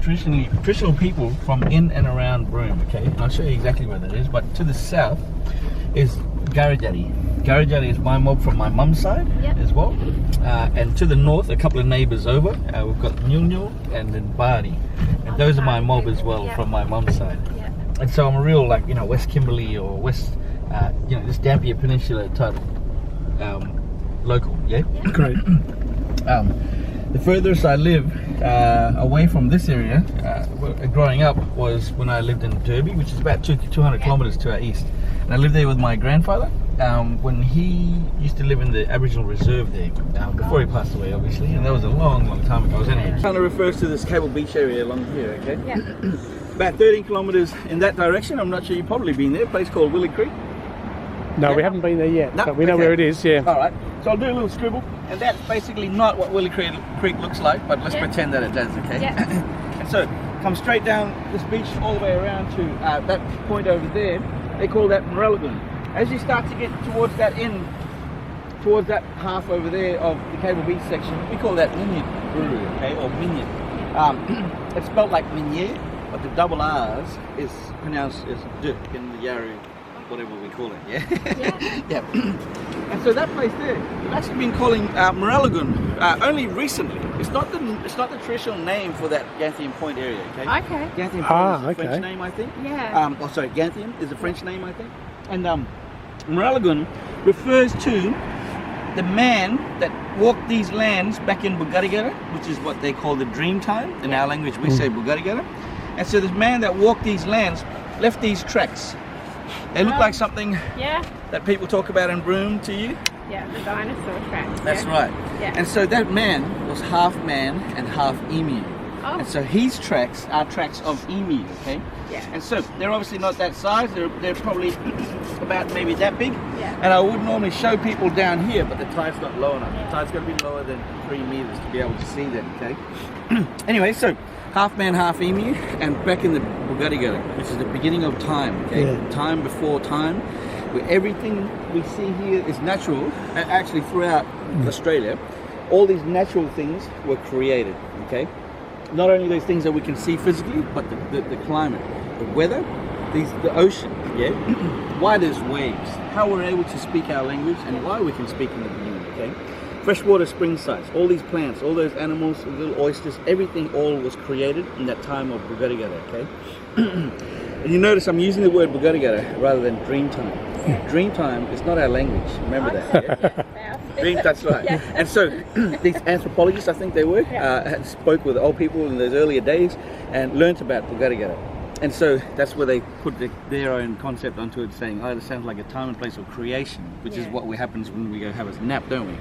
traditional people from in and around Broome. Okay, and I'll show you exactly where that is. But to the south is Garajati. Garajati is my mob from my mum's side as well. And to the north, a couple of neighbours over, we've got Nyul and then Bardi. And those are my mob as well from my mum's side. And so I'm a real, like, you know, West Kimberley or West, you know, this Dampier Peninsula type local, Great. The furthest I live away from this area, growing up, was when I lived in Derby, which is about 200 kilometres to our east. And I lived there with my grandfather when he used to live in the Aboriginal Reserve there, before he passed away, obviously. And that was a long, long time ago. It kind of refers to this Cable Beach area along here, okay? About 13 kilometres in that direction. I'm not sure you've probably been there. A place called Willie Creek. No, we haven't been there yet, but we know where it is, All right, so I'll do a little scribble, and that's basically not what Willie Creek looks like, but let's pretend that it does, okay? And so, come straight down this beach all the way around to that point over there. They call that Morelagoon. As you start to get towards that end, towards that half over there of the Cable Beach section, we call that Minyat Buru, okay, or Minyat. It's spelled like Minyat, but the double R's is pronounced as D in the Yarru, whatever we call it, And so that place there, we've actually been calling Morelagoon only recently. It's not the traditional name for that Ganthian Point area, okay? Ganthian Point is a French name, I think. Ganthian is a French name, I think. And Morelagoon refers to the man that walked these lands back in Bugarigara, which is what they call the dream time. In our language, we say Bugarigara. And so this man that walked these lands left these tracks. They look like something that people talk about in Broome to you. Yeah, the dinosaur tracks. That's right. And so that man was half man and half emu. And so his tracks are tracks of emu, okay? And so they're obviously not that size. They're probably about maybe that big. And I would normally show people down here, but the tide's not low enough. The tide's got to be lower than 3 meters to be able to see them, okay? Anyway, so half man, half emu, and back in the Bugarigara, which is the beginning of time, okay? Time before time, where everything we see here is natural. Actually, throughout Australia, all these natural things were created, okay? Not only those things that we can see physically, but the climate, the weather, the ocean, why there's waves, how we're able to speak our language, and why we can speak in the beginning, okay? Freshwater spring sites, all these plants, all those animals, the little oysters, everything all was created in that time of Bugarigara, okay? And you notice I'm using the word Bugarigara rather than dreamtime. Dreamtime is not our language, remember that? That's right. And so these anthropologists, I think they were, spoke with old people in those earlier days and learnt about Bugarigara. And so that's where they put their own concept onto it, saying, oh, this sounds like a time and place of creation, which is what happens when we go have a nap, don't we?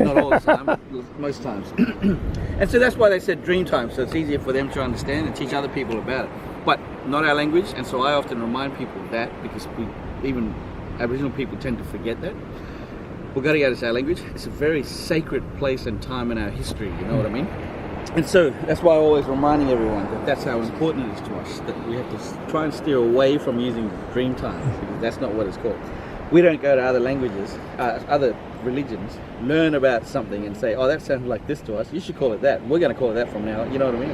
Not all the time, but most times. And so that's why they said dream time, so it's easier for them to understand and teach other people about it. But not our language, and so I often remind people of that, because even Aboriginal people tend to forget that. Bugarigara is our language. It's a very sacred place and time in our history, you know what I mean? And so that's why I'm always reminding everyone that that's how important it is to us, that we have to try and steer away from using dream time, because that's not what it's called. We don't go to other languages, other religions, learn about something and say, oh, that sounds like this to us, you should call it that. We're going to call it that from now, you know what I mean?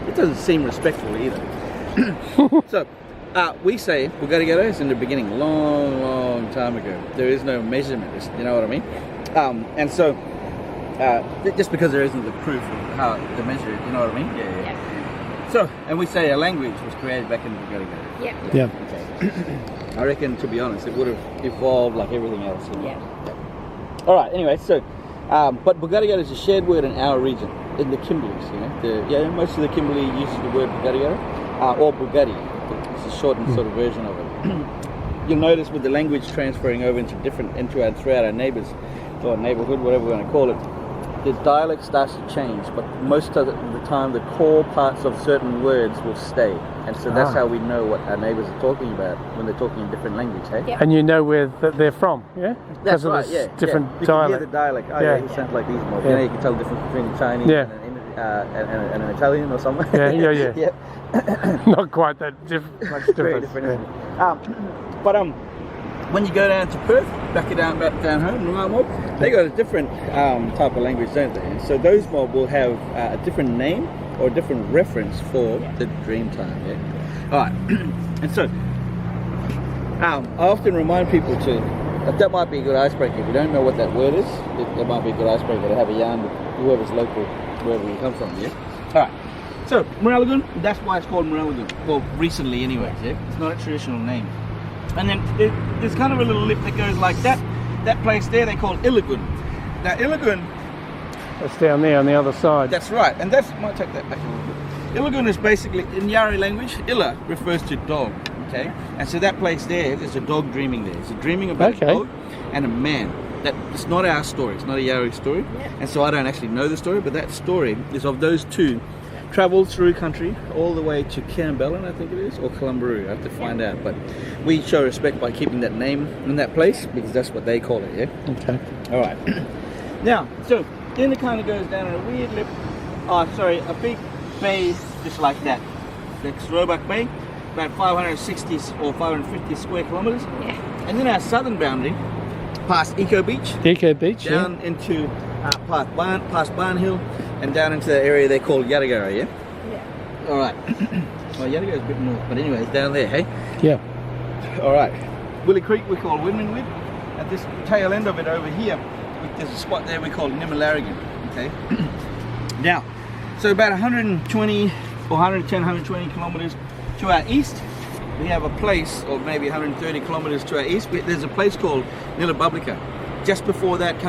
It doesn't seem respectful either. So we say Bugarigara is in the beginning, long, long time ago. There is no measurement, you know what I mean? And so just because there isn't the proof of how to measure it, you know what I mean? So, and we say a language was created back in Bugarigara. Okay. I reckon, to be honest, it would have evolved like everything else. All right. Anyway, so but Bugarigara is a shared word in our region, in the Kimberleys. You know, most of the Kimberley uses the word Bugarigara or Bugari. It's a shortened sort of version of it. You'll notice with the language transferring over throughout our neighbours or neighbourhood, whatever we want to call it, the dialect starts to change, but most of the time the core parts of certain words will stay, and so that's how we know what our neighbours are talking about when they're talking in different language. And you know where they're from, That's right. Different you dialect. can hear the dialect. It sounds like these mobs. You know, you can tell the difference between a Chinese and an Italian or something. Not quite that much different. But when you go down to Perth, back down home, Noongar mob, they got a different type of language, don't they? And so those mob will have a different name or a different reference for the dream time. Yeah. All right. And so, I often remind people that might be a good icebreaker. If you don't know what that word is, it might be a good icebreaker to have a yarn with whoever's local, wherever you come from. Yeah. All right. So Morell Lagoon, that's why it's called Morell Lagoon. Well, recently, anyways. Yeah. It's not a traditional name. And then there's kind of a little lip that goes like that. That place there they call Ilagoon. Now Ilagoon, that's down there on the other side. That's right, and might take that back a little bit. Ilagoon is basically, in Yarri language, Illa refers to dog, okay? And so that place there's a dog dreaming there. It's a dreaming about a dog and a man. It's not our story, it's not a Yarri story. Yeah. And so I don't actually know the story, but that story is of those two travelled through country all the way to Cairnbellan, I think it is, or Clumbaroo. I have to find out, but we show respect by keeping that name in that place because that's what they call it, yeah? Okay. All right. Now, so then it kind of goes down a weird lip, a big bay just like that. That's Roebuck Bay, about 560 or 550 square kilometres. Yeah. And then our southern boundary, past Eco Beach. Down into past Barn Hill, and down into the area they call Yarragara, yeah? Yeah. All right. Well, Yarragara's a bit north, but anyways, down there, hey? Yeah. All right. Willie Creek we call Woodman Wood. At this tail end of it over here, there's a spot there we call Nimmalarigan, okay? Now, so about 120 or 110, 120 kilometres to our east, we have a place, or maybe 130 kilometres to our east, there's a place called Nillabublica. Just before that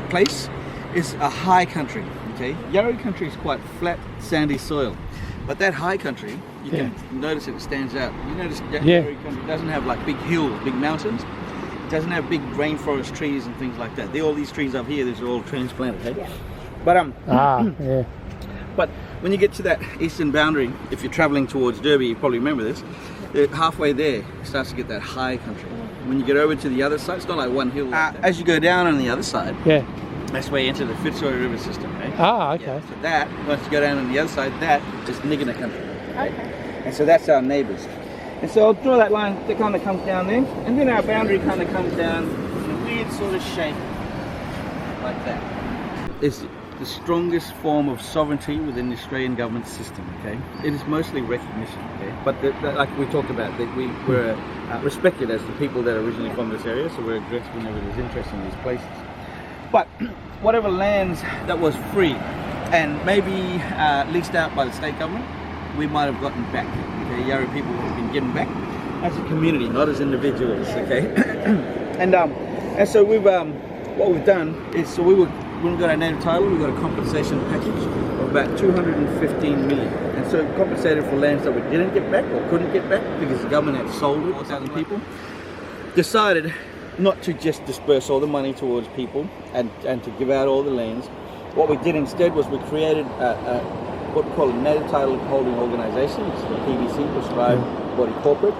place is a high country, okay? Yarri country is quite flat, sandy soil. But that high country, you can notice it stands out. You notice Yarri country doesn't have like big hills, big mountains. It doesn't have big rainforest trees and things like that. All these trees up here, these are all transplanted, hey? Yeah. But but when you get to that eastern boundary, if you're travelling towards Derby, you probably remember this. Halfway there, it starts to get that high country. When you get over to the other side, it's not like one hill. As you go down on the other side, that's where you enter the Fitzroy River system. Right? Okay. Yeah, so that, once you go down on the other side, that is Nigina country. Right? And so that's our neighbours. And so I'll draw that line that kind of comes down there, and then our boundary kind of comes down in a weird sort of shape, like that. It's the strongest form of sovereignty within the Australian government system, okay? It is mostly recognition, okay? But like we talked about, that we're respected as the people that are originally from this area, so we're addressed whenever there's interest in these places. But whatever lands that was free and maybe leased out by the state government, we might have gotten back, okay? Yarri people have been given back as a community, not as individuals, okay? And so what we've done is, so when we got our native title, we got a compensation package of about 215 million. And so compensated for lands that we didn't get back or couldn't get back because the government had sold it to other people. Decided not to just disperse all the money towards people and to give out all the lands. What we did instead was we created what we call a native title holding organisation. It's the PBC, prescribed body corporate.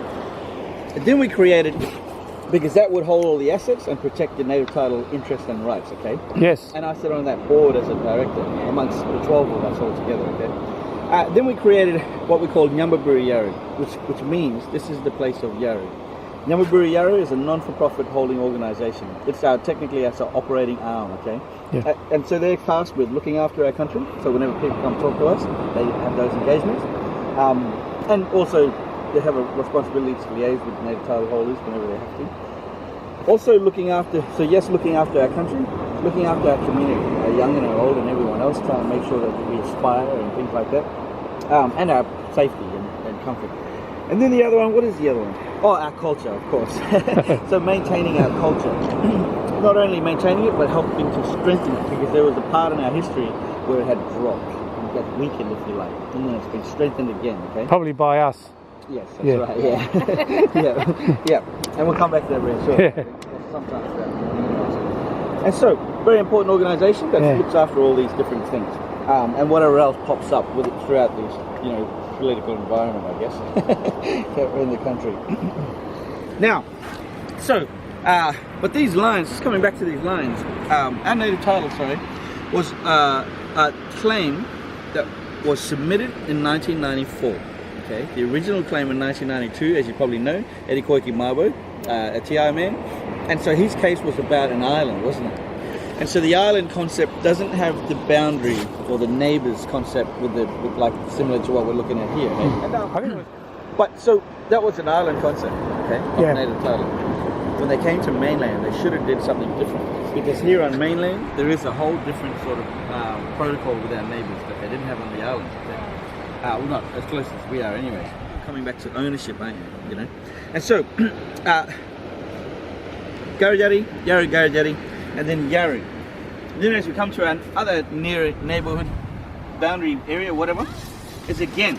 And then we created, because that would hold all the assets and protect the native title interests and rights, okay? Yes. And I sit on that board as a director amongst the 12 of us all together, okay? Then we created what we call Nyambaburu Yarri, which means this is the place of Yarri. Nyambaburu Yarri is a non-for-profit holding organisation. It's technically our operating arm, okay? Yeah. And so they're tasked with looking after our country. So whenever people come talk to us, they have those engagements. And also they have a responsibility to liaise with native title holders whenever they have to. Also looking after our country, looking after our community, our young and our old and everyone else, trying to make sure that we aspire and things like that. And our safety and comfort. And then the other one, what is the other one? Oh, our culture, of course. So maintaining our culture. Not only maintaining it, but helping to strengthen it, because there was a part in our history where it had dropped. It got weakened, if you like. And then it's been strengthened again, okay? Probably by us. Yes, that's right, yeah. Yeah. And we'll come back to that very shortly. Yeah. Sometimes and so, very important organisation that looks after all these different things. And whatever else pops up with it throughout this, political environment, I guess, that we're in the country. Now, so, but these lines, just coming back to these lines, our native title, was a claim that was submitted in 1994. Okay, the original claim in 1992, as you probably know, Edikoiki Mabu, a TI man, and so his case was about an island, wasn't it? And so the island concept doesn't have the boundary or the neighbours concept with like similar to what we're looking at here. Okay? But so that was an island concept, okay, of native title. When they came to mainland, they should have did something different, because here on mainland there is a whole different sort of protocol with our neighbours that they didn't have on the island. Okay? Well, not as close as we are, anyway. Coming back to ownership, ain't you? You know, and so Garajari, Yaru Garajari, and then Yaru. Then as we come to our other near neighbourhood boundary area, whatever, it's again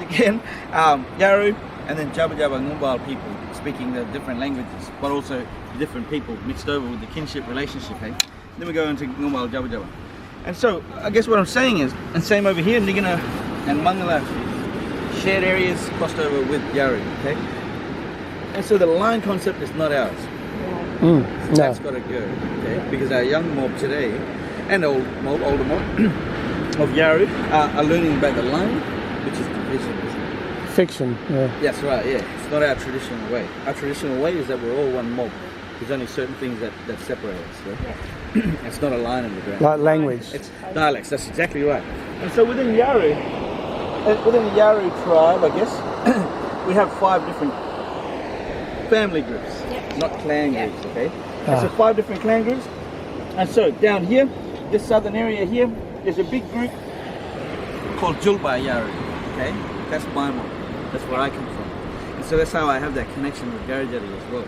Yaru, and then Jabba Jabba Ngumbal people speaking the different languages, but also different people mixed over with the kinship relationship. Hey? Then we go into Ngumbal Jabba Jabba. And so I guess what I'm saying is, and same over here, Nigana and Mangala shared areas crossed over with Yaru. Okay, and so the line concept is not ours. So that's got to go, okay? Because our young mob today, and older mob of Yaru are learning about the line, which is division. Fiction, yeah. That's right, yeah. It's not our traditional way. Our traditional way is that we're all one mob. There's only certain things that separate us. Yeah? It's not a line in the ground. Like language. It's dialects, that's exactly right. And so within Yaru, within the Yaru tribe, I guess, we have 5 different family groups. Not clan groups, okay? So 5 different clan groups. And so down here, this southern area here, there's a big group called Julba Yaru, okay? That's my mob. That's where I come from. And so that's how I have that connection with Garajari as well.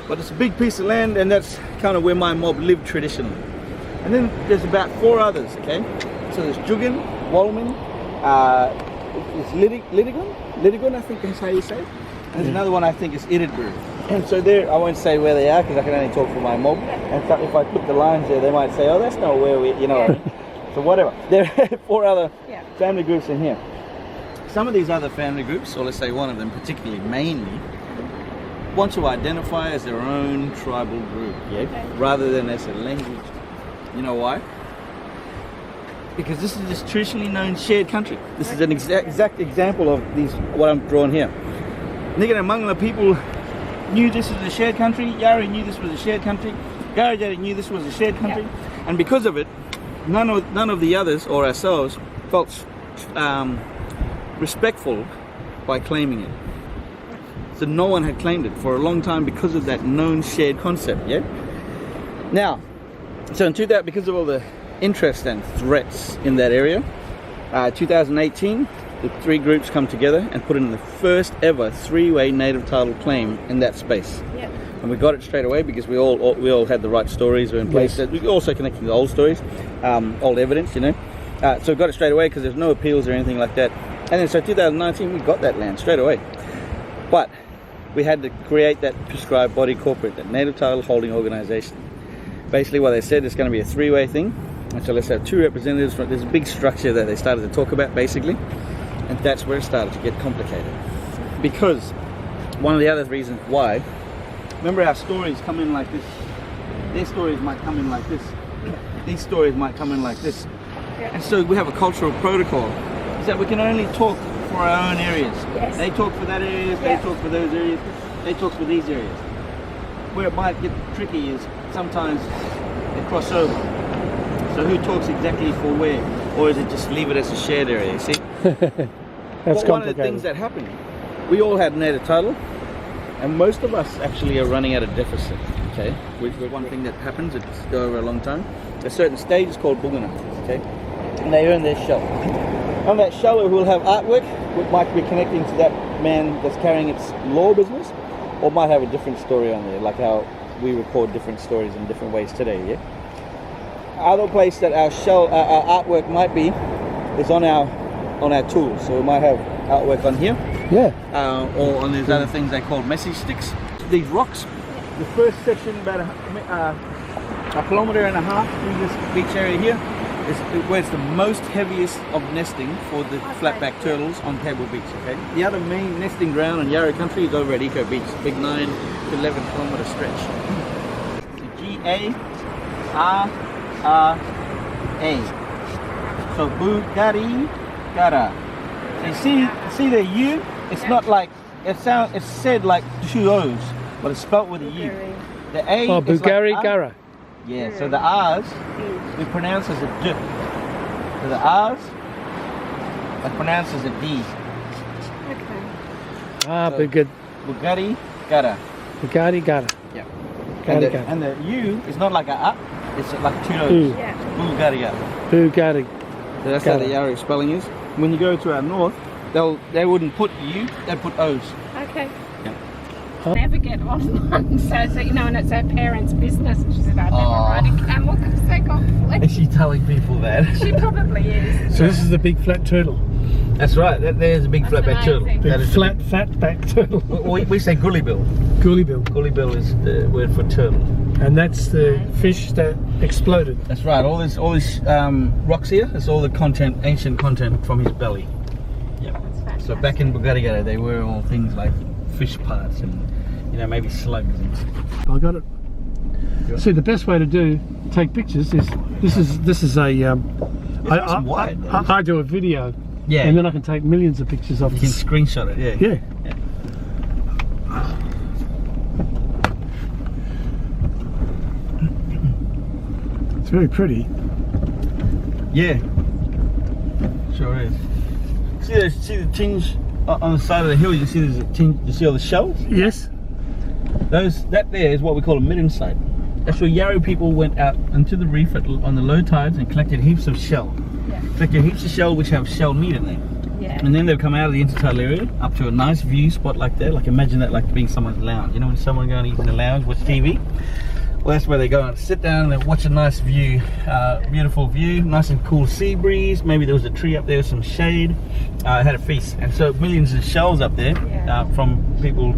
But it's a big piece of land, and that's kind of where my mob lived traditionally. And then there's about 4 others, okay? So there's Jugan, Walman, it's Lidigun, I think that's how you say it. And there's another one I think is Iridburu. And so there, I won't say where they are because I can only talk for my mob. And so if I put the lines there, they might say, oh, that's not where we, you know what I mean? So whatever. There are 4 other family groups in here. Some of these other family groups, or let's say one of them particularly, mainly, want to identify as their own tribal group, rather than as a language. You know why? Because this is this traditionally known shared country. This is an exact example of these, what I'm drawing here. Nigga and Mangala people knew this was a shared country, Yaru knew this was a shared country, Garajari knew this was a shared country, and because of it, none of the others or ourselves felt respectful by claiming it. So no one had claimed it for a long time because of that known shared concept, yeah? Now, so in because of all the interest and threats in that area, 2018, the 3 groups come together and put in the first ever 3-way native title claim in that space. And we got it straight away because we all had the right stories were in place. We also connected to the old stories, old evidence, you know. So we got it straight away because there's no appeals or anything like that. And then so 2019 we got that land straight away. But we had to create that prescribed body corporate, that native title holding organization. Basically what they said is going to be a 3-way thing. And so let's have 2 representatives. There's a big structure that they started to talk about basically. And that's where it started to get complicated. Because one of the other reasons why, remember our stories come in like this. Their stories might come in like this. These stories might come in like this. And so we have a cultural protocol. Is that we can only talk for our own areas. They talk for that area, they talk for those areas, they talk for these areas. Where it might get tricky is sometimes they cross over. So who talks exactly for where? Or is it just leave it as a shared area, you see? That's one of the things that happened, we all had native title, and most of us actually are running at a deficit, okay? Which is one thing that happens, it's go over a long time. A certain stage is called Bugana, okay? And they earn their shell. On that shell who will have artwork, which might be connecting to that man that's carrying its law business, or might have a different story on there, like how we record different stories in different ways today, yeah? Other place that our shell, our artwork might be, is on our tools. So we might have artwork on here, or on these other things they call message sticks. These rocks, the first section about a kilometre and a half through this beach area here is where it's the most heaviest of nesting for the flatback turtles on Pebble Beach. Okay. The other main nesting ground in Yarra country is over at Eco Beach, big 9 to 11 kilometre stretch. G-A-R-R-A. So Bugari Gara. So you see the U? It's not like it's said like 2 O's, but it's spelt with a U. The A is Bugari like Gara. Yeah, so the R's we pronounce as a D. So the R's are pronounced as a D. Okay. Ah, but good. Bugatti, Gada. Bugatti, Gada. Yeah. Gada, And the U is not like a up, it's like two O's. Ooh. Yeah. Bugatti, Gada. Bugatti. So that's how the Yarra spelling is. When you go to our north, they wouldn't put U, they'd put O's. Okay. Yeah. Huh? Never get off one, so you know, and it's her parents' business. And she said, I'd never ride a camel because they got flesh. Is she telling people that? She probably is. So this is the big flat turtle. That's right, there's a big That's flatback turtle. amazing. Big That is flat, fat back turtle. we say gully bill. Gully bill. Gully bill is the word for turtle. And that's the fish that exploded. That's right, all this rocks here, it's all the content, ancient content from his belly. That's fantastic. So back in Bugatti, they were all things like fish parts and, you know, maybe slugs. I got it. See, the best way to take pictures is this is a I do a video. Yeah. And then I can take millions of pictures of You can this. screenshot it, yeah. Yeah. It's very pretty. Yeah. Sure is. See the tinge on the side of the hill, you see there's a tinge, you see all the shells? Yes. That there is what we call a midden site. That's where Yarra people went out into the reef on the low tides and collected heaps of shell. Yeah. Collected heaps of shell which have shell meat in there. Yeah. And then they'll come out of the intertidal area up to a nice view spot like that. Like imagine that like being someone's lounge. You know when someone going to eat in the lounge, watch TV? Well, that's where they go and sit down and watch a nice view, beautiful view, nice and cool sea breeze. Maybe there was a tree up there with some shade. Had a feast. And so millions of shells up there from people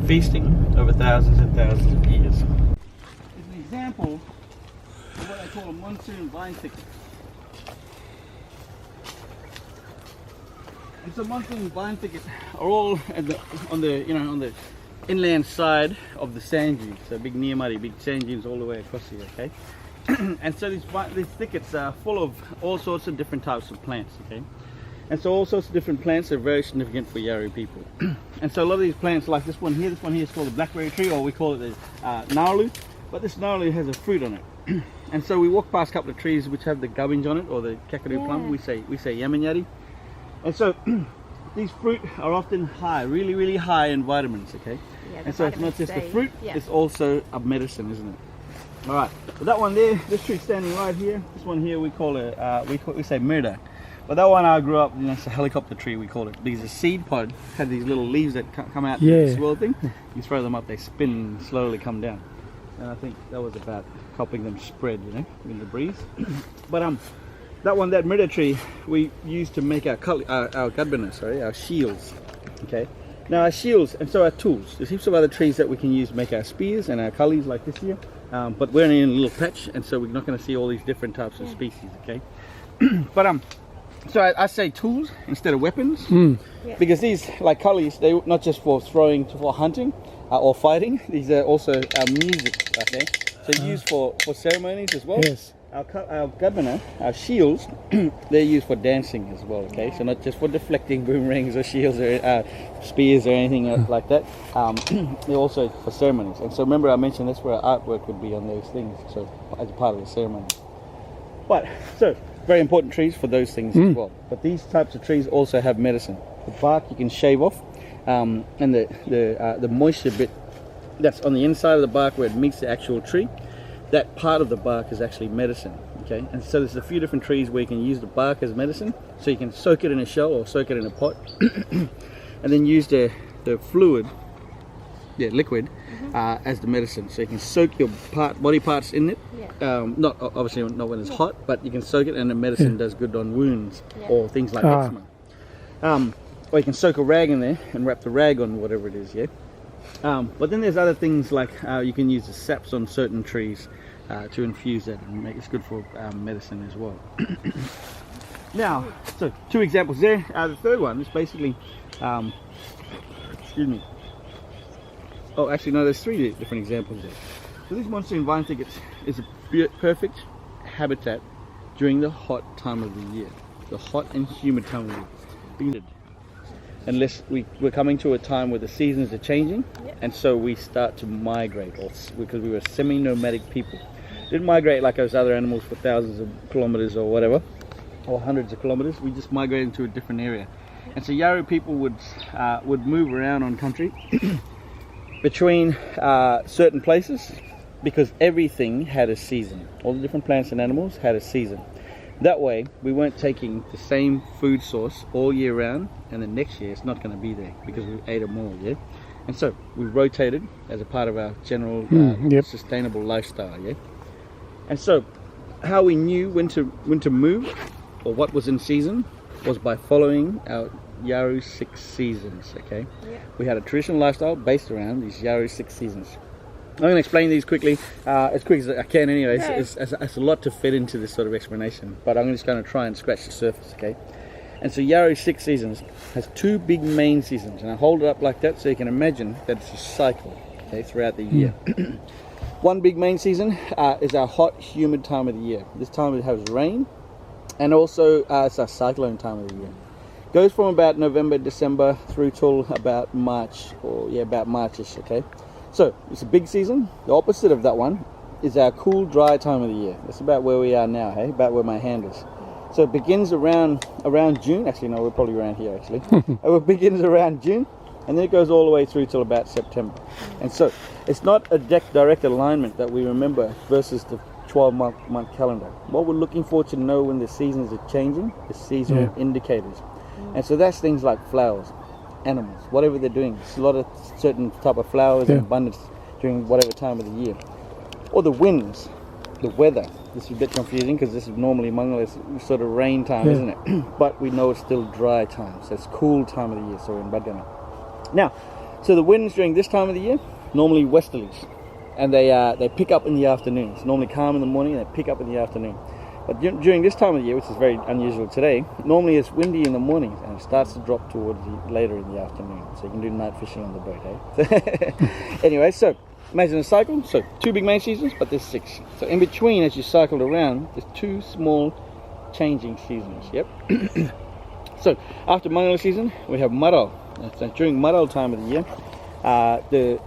feasting over thousands and thousands of years. It's an example of what they call a monsoon vine thicket. And so monsoon vine thickets are all on the inland side of the sand dunes. So big Niamari, big sand dunes all the way across here, okay? And so these thickets are full of all sorts of different types of plants, okay? And so all sorts of different plants are very significant for Yarra people. And so a lot of these plants, like this one here is called the blackberry tree, or we call it the nauru. But this nauru has a fruit on it. And so we walk past a couple of trees which have the gubbins on it, or the kakadu plum, we say yamanyari. And so these fruit are often high, really, really high in vitamins, okay? Yeah, and so it's not just C. a fruit, it's also a medicine, isn't it? All right, so that one there, this tree standing right here, this one here we call it, we say murder. But that one I grew up, you know, it's a helicopter tree we call it, because a seed pod had these little leaves that come out with this swirl thing. You throw them up, they spin and slowly come down. And I think that was about helping them spread, you know, in the breeze. But that one, that murder tree, we used to make our gadbana, our shields. Okay. Now our shields, and so our tools. There's heaps of other trees that we can use to make our spears and our cullies like this here. But we're in a little patch, and so we're not going to see all these different types of species. Okay. But so I say tools instead of weapons, because these like cullies, they're not just for throwing, for hunting or fighting. These are also music. Okay. So used for ceremonies as well. Yes. Our gadbana, our shields, they're used for dancing as well, okay? So not just for deflecting boomerangs or shields or spears or anything like that. They're also for ceremonies. And so remember I mentioned that's where our artwork would be on those things, so as a part of the ceremony. But, so, very important trees for those things as well. But these types of trees also have medicine. The bark you can shave off, and the moisture bit that's on the inside of the bark where it meets the actual tree, that part of the bark is actually medicine, okay? And so there's a few different trees where you can use the bark as medicine. So you can soak it in a shell or soak it in a pot and then use the fluid, liquid, as the medicine. So you can soak your body parts in it. Not obviously not when it's hot, but you can soak it, and the medicine does good on wounds or things like eczema. Or you can soak a rag in there and wrap the rag on whatever it is, but then there's other things like you can use the saps on certain trees to infuse that and make it good for medicine as well. Now, so 2 examples there. The third one is basically, excuse me. Oh, actually no, there's 3 different examples there. So this monsoon vine thicket is a perfect habitat during the hot time of the year, the hot and humid time of the year. Unless we're coming to a time where the seasons are changing, and so we start to migrate, or because we were semi-nomadic people. Didn't migrate like those other animals for thousands of kilometers or whatever, or hundreds of kilometers. We just migrated to a different area. And so Yaro people would move around on country between certain places, because everything had a season. All the different plants and animals had a season. That way, we weren't taking the same food source all year round, and then next year it's not going to be there because we ate them all, yeah? And so we rotated as a part of our general sustainable lifestyle, yeah? And so how we knew when to move, or what was in season, was by following our Yaro 6 seasons, okay? Yeah. We had a traditional lifestyle based around these Yaro 6 seasons. I'm going to explain these quickly, as quick as I can anyways. Yeah. It's a lot to fit into this sort of explanation, but I'm just going to try and scratch the surface, okay? And so Yaro 6 seasons has 2 big main seasons, and I hold it up like that so you can imagine that it's a cycle, okay, throughout the year. One big main season is our hot, humid time of the year. This time it has rain, and also it's our cyclone time of the year. Goes from about November, December through till about March, or about Marchish, okay? So it's a big season. The opposite of that one is our cool, dry time of the year. That's about where we are now, hey? About where my hand is. So it begins around June. Actually, no, we're probably around here actually. It begins around June, and then it goes all the way through till about September. And so it's not a direct alignment that we remember versus the 12-month calendar. What we're looking for to know when the seasons are changing is seasonal indicators. And so that's things like flowers, animals, whatever they're doing. There's a lot of certain type of flowers in abundance during whatever time of the year. Or the winds, the weather. This is a bit confusing because this is normally Mangala's sort of rain time, isn't it? But we know it's still dry time, so it's cool time of the year, so we're in Badgana. Now, so the winds during this time of the year, normally westerlies, and they pick up in the afternoon. It's normally calm in the morning and they pick up in the afternoon. But during this time of the year, which is very unusual today, normally it's windy in the morning and it starts to drop towards later in the afternoon. So you can do night fishing on the boat, eh? Anyway, so imagine a cycle. So 2 big main seasons, but there's 6. So in between, as you cycled around, there's 2 small changing seasons, yep? So after Mangala season, we have Maral. So during Maral time of the year, the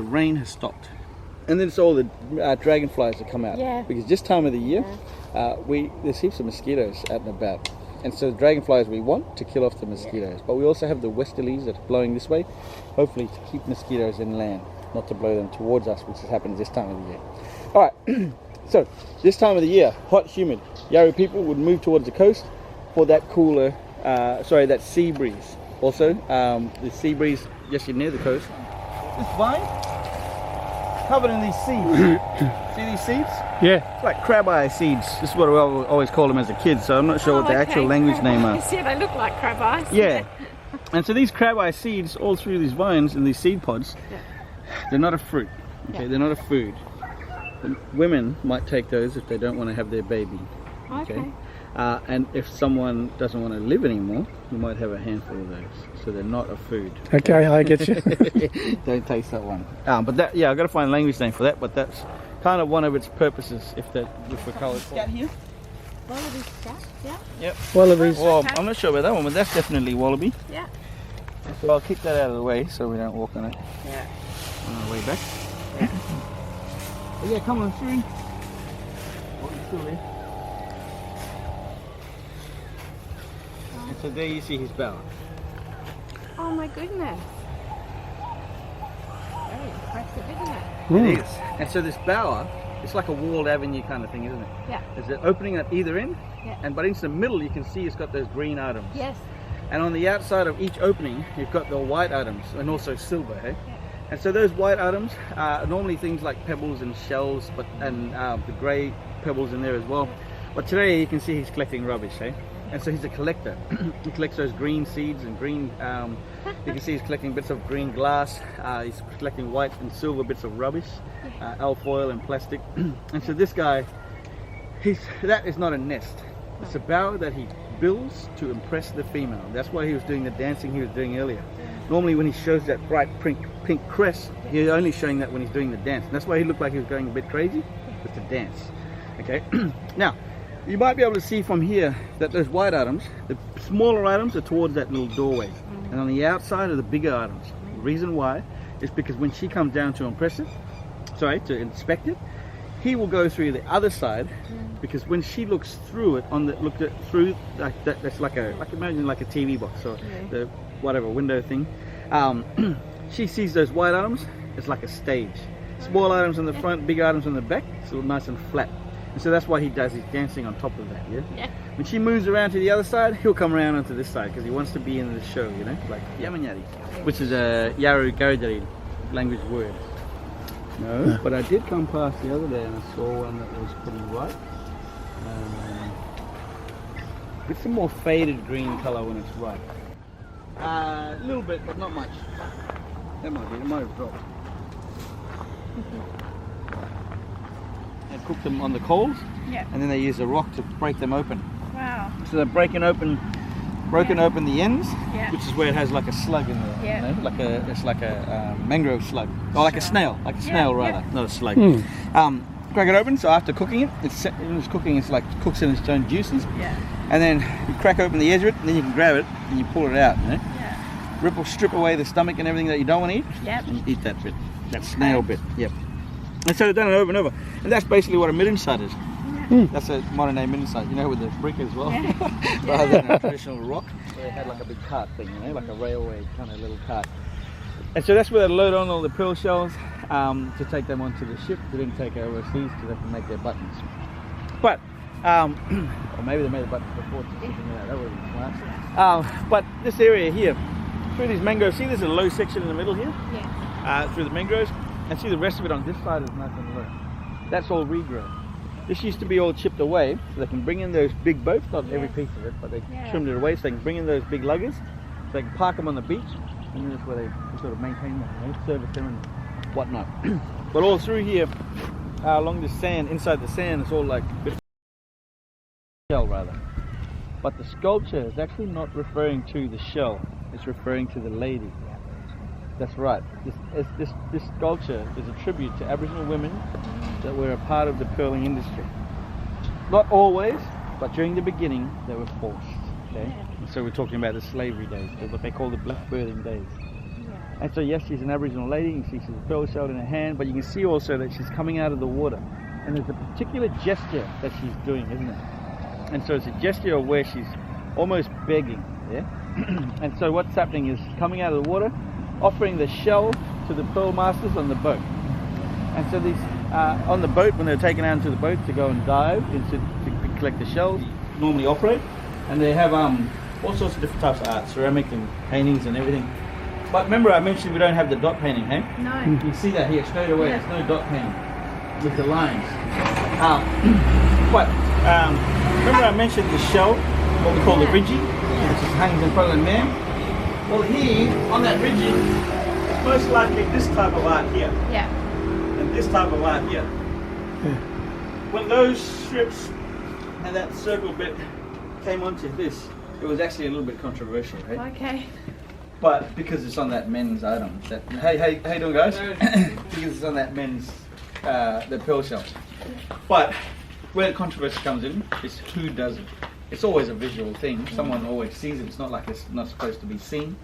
rain has stopped. And then it's all the dragonflies that come out. Yeah. Because this time of the year, there's heaps of mosquitoes out and about. And so the dragonflies we want to kill off the mosquitoes. But we also have the westerlies that are blowing this way, hopefully to keep mosquitoes inland, not to blow them towards us, which happens this time of the year. Alright, so this time of the year, hot, humid, Yaro people would move towards the coast for that cooler, that sea breeze. Also, the sea breeze, yes, you're near the coast. This vine, covered in these seeds. See these seeds? Yeah. It's like crab eye seeds. This is what we always called them as a kid, so I'm not sure what the actual language name is. Yeah, they look like crab eyes. Yeah. And so these crab eye seeds, all through these vines and these seed pods, they're not a fruit. Okay, they're not a food. And women might take those if they don't want to have their baby. Okay. And if someone doesn't want to live anymore, you might have a handful of those. So they're not a food. Okay, I get you. Don't taste that one. But that, I've got to find a language name for that. But that's kind of one of its purposes. If we're colored. Scat here. Wallaby scat. Yeah. Yep. Wallabies. Well, I'm not sure about that one, but that's definitely wallaby. Yeah. So I'll kick that out of the way so we don't walk on it. Yeah. On our way back. Yeah. Oh, yeah, come on, Siri. Oh, you're still there. And so there you see his bower. Oh my goodness. Very impressive, isn't it? It is. And so this bower, it's like a walled avenue kind of thing, isn't it? Yeah. There's an opening at either end, but into the middle you can see it's got those green items. Yes. And on the outside of each opening, you've got the white items, and also silver, eh? Yeah. And so those white items are normally things like pebbles and shells, and the grey pebbles in there as well. But today you can see he's collecting rubbish, eh? And so he's a collector. He collects those green seeds and green, you can see he's collecting bits of green glass, he's collecting white and silver bits of rubbish, alfoil and plastic. And so this guy, that is not a nest. It's a bower that he builds to impress the female. That's why he was doing the dancing he was doing earlier. Normally when he shows that bright pink crest, he's only showing that when he's doing the dance. And that's why he looked like he was going a bit crazy, with the dance. Okay, now, you might be able to see from here that those white items, the smaller items are towards that little doorway. And on the outside are the bigger items. The reason why is because when she comes down to inspect it, he will go through the other side, because when she looks through it, through like that, that's like imagine like a TV box or the whatever window thing. She sees those white items. It's like a stage. Small items on the front, big items on the back. It's all nice and flat. And so that's why he does his dancing on top of that. Yeah. When she moves around to the other side, he'll come around onto this side because he wants to be in the show. You know, like Yamanyari, which is a Yaru Garijari language word. No, but I did come past the other day and I saw one that was pretty white. It's a more faded green colour when it's ripe. A little bit, but not much. That might be, it might have dropped. They cook them on the coals, and then they use a rock to break them open. Wow. So they're broken open the ends, which is where it has like a slug in there. You know? It's like a mangrove slug, or like a snail, rather, not a slug. Crack it open. So after cooking it, it's like cooks in its own juices. And then you crack open the edge of it, and then you can grab it and you pull it out. You know? Strip away the stomach and everything that you don't want to eat, and you eat that bit, that snail bit. And so they've done it over and over, and that's basically what a midden-side is. That's a modern day midden-side, you know, with the brick as well, rather than a traditional rock. So they had like a big cart thing, you know, like a railway kind of little cart. And so that's where they load on all the pearl shells to take them onto the ship to then take overseas so they can make their buttons. But, or maybe they made the buttons before, that would be smart. But this area here, through these mangroves, see there's a low section in the middle here? Through the mangroves, and see the rest of it on this side is nice and low. That's all regrown. This used to be all chipped away, so they can bring in those big boats, not every piece of it, but they trimmed it away so they can bring in those big luggers, so they can park them on the beach, and that's where they sort of maintain them, you know, service them and whatnot. But all through here, along the sand, inside the sand, it's all like bits of shell rather. But the sculpture is actually not referring to the shell, it's referring to the lady. That's right. This sculpture is a tribute to Aboriginal women that were a part of the pearling industry. Not always, but during the beginning they were forced. Okay? And so we're talking about the slavery days, what they call the black birthing days. And so yes, she's an Aboriginal lady. You can see she's a pearl shell in her hand, but you can see also that she's coming out of the water. And there's a particular gesture that she's doing, isn't it? And so it's a gesture of where she's almost begging. And so what's happening is coming out of the water, offering the shell to the pearl masters on the boat. And so these on the boat, when they're taken out into the boat to go and dive to collect the shells, normally operate, and they have all sorts of different types of art, ceramic and paintings and everything. But remember I mentioned we don't have the dot painting, hey? No. You can see that here straight away, there's no dot painting with the lines. Remember I mentioned the shell, what we call the ridgy, which is hangs in front of the man? Well, here, on that ridge, it's most likely this type of art here. And this type of art here. When those strips and that circle bit came onto this, it was actually a little bit controversial, right? Okay. But because it's on that men's item, how you doing, guys? Because it's on that men's, the pearl shell. But where the controversy comes in is who does it. It's always a visual thing. Someone always sees it. It's not like it's not supposed to be seen.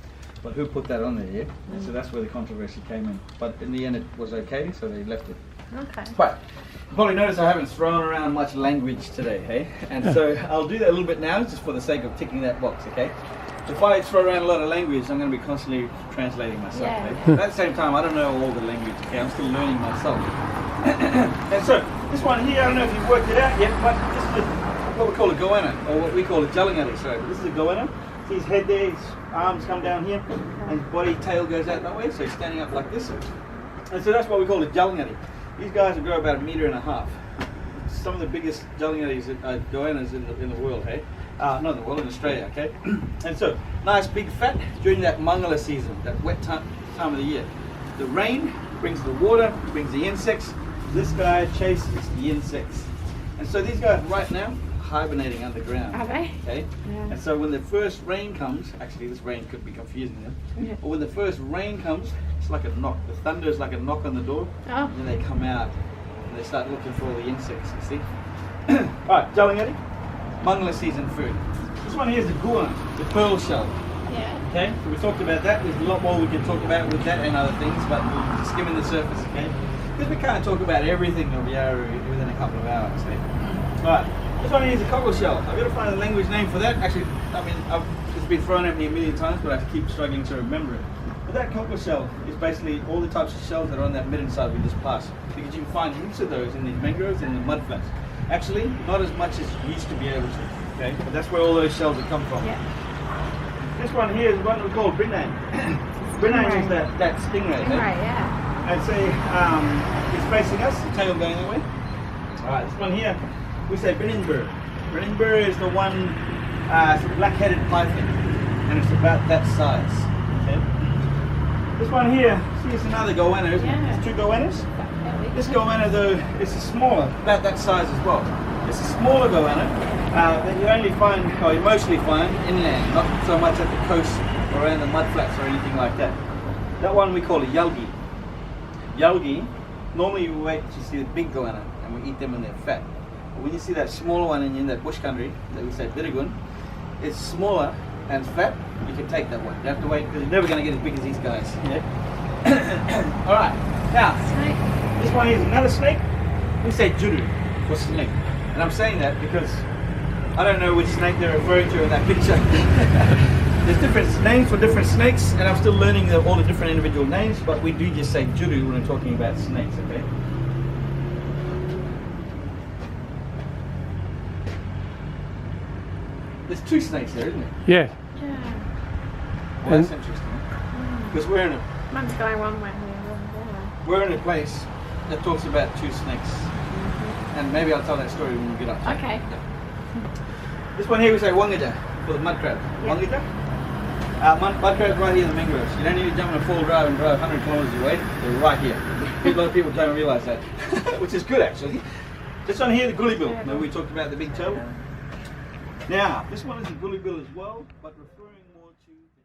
But who put that on there, yeah? And so that's where the controversy came in. But in the end, it was okay, so they left it. Okay. But you probably noticed I haven't thrown around much language today, hey? And so I'll do that a little bit now, just for the sake of ticking that box, okay? If I throw around a lot of language, I'm going to be constantly translating myself, hey? But at the same time, I don't know all the language, okay? I'm still learning myself. And so, this one here, I don't know if you've worked it out yet, but this is what we call a goanna, or what we call a jalangari, sorry. But this is a goanna. See his head there, his arms come down here, and his body, tail goes out that way, so he's standing up like this. And so that's what we call a jalangari. These guys will grow about 1.5 meters. Some of the biggest jalangaris, goannas in the world, hey? Not in the world, in Australia, okay? And so, nice big fat during that mangala season, that wet time of the year. The rain brings the water, brings the insects. This guy chases the insects. And so these guys right now, hibernating underground. Are they? Okay? Yeah. And so when the first rain comes, actually this rain could be confusing them, but when the first rain comes, it's like a knock. The thunder is like a knock on the door, and then they come out and they start looking for all the insects, you see? Alright, jalangari, mangala season food. This one here is the goanna, the pearl shell. Okay, so we talked about that. There's a lot more we can talk about with that and other things, but we're skimming the surface, okay? because we can't talk about everything of Yarra within a couple of hours. Eh? Right, this one here is a cockle shell. I've got to find a language name for that. Actually, I mean, it's been thrown at me a million times, but I keep struggling to remember it. But that cockle shell is basically all the types of shells that are on that midden side we just passed. Because you can find heaps of those in these mangroves and in the mudflats. Actually, not as much as you used to be able to. Okay, but that's where all those shells have come from. Yeah. This one here is one we call Brinang. Brinang is that stingray. Stingray, yeah. And say it's facing us, the tail going that way. Alright, this one here, we say Brinningbur. Brinningbur is the one black-headed python, and it's about that size. Okay. This one here, see, it's another goanna, isn't it? It's two goannas. This goanna though is smaller, about that size as well. It's a smaller goanna that you only find, or you mostly find inland, not so much at the coast or around the mudflats or anything like that. That one we call a yalgi. Yalgi, normally we wait to see the big goanna and we eat them when they're fat. But when you see that smaller one in that bush country that we say birigun, it's smaller and fat, you can take that one. You have to wait because you're never going to get as big as these guys. Yeah? Alright, now, this one is another snake. We say juru for snake. And I'm saying that because I don't know which snake they're referring to in that picture. There's different names for different snakes, and I'm still learning all the different individual names, but we do just say juru when we're talking about snakes, okay? There's two snakes there, isn't there? Yeah. Well, that's interesting. Because we're in a... One's going one way, the other. We're in a place that talks about two snakes. And maybe I'll tell that story when we get up to it. Okay. This one here we say wangaja for the mud crab. Wangaja? Mud crab's right here in the mangroves. You don't need to jump in a full drive and drive 100 kilometers away. They're right here. A lot of people don't realise that. Which is good actually. This one here, the gully bill. Remember we talked about the big toe? Now, this one is a gully bill as well, but referring more to the